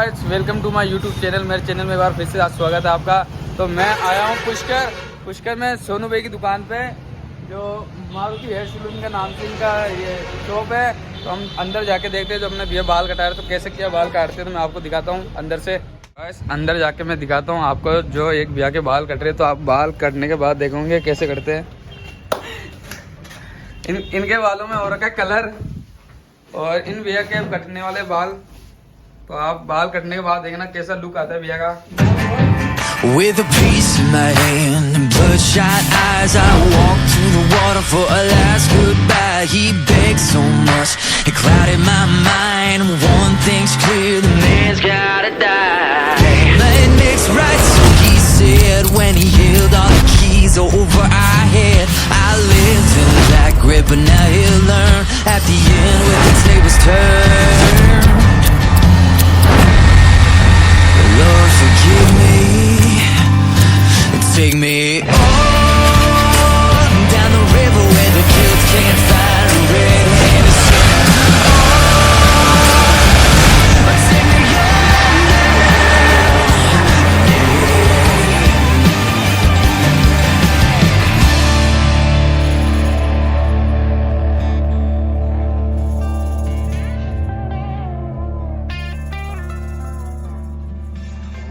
Guys, welcome to my YouTube channel. मेरे channel में एक बार फिर से आज स्वागत है आपका। तो मैं आया हूँ पुष्कर में सोनू भाई की दुकान पे, जो मारुति हेयर सलून के नाम से इनका ये शॉप है। तो हम अंदर जाके देखते हैं। जो अपने भैया बाल कटा रहे तो कैसे क्या बाल काटते हैं, तो मैं आपको दिखाता हूँ अंदर से। बस अंदर जाके मैं दिखाता हूँ आपको। जो एक भैया के बाल कट रहे, तो आप बाल कटने के बाद देखोगे कैसे कटते हैं। इनके बालों में हो रखा है कलर, और इन भैया के कटने वाले बाल, तो आप बाल कटने के बाद देखना कैसा लुक आता है भैया का। With a piece in my hand and bloodshot eyes, I walked to the water for a last goodbye. He begged so much, it clouded my mind. One thing's clear, the man's gotta die. Nothing makes right, so he said, when he held all the keys over our head. I lived in that grip, but now he'll learn at the end when the tables turn. Lord, forgive me. Take me on down the river where the guilt can't find a red hand to sing. On, take me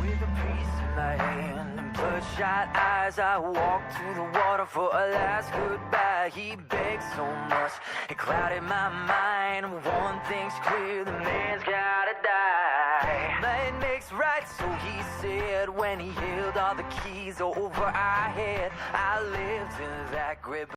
with a piece in my hand and bloodshot eyes, I walked to the water for a last goodbye. He begged so much, it clouded my mind. One thing's clear, the man's gotta die. Nothing makes right, so he said, when he held all the keys over our head. I lived in that grip.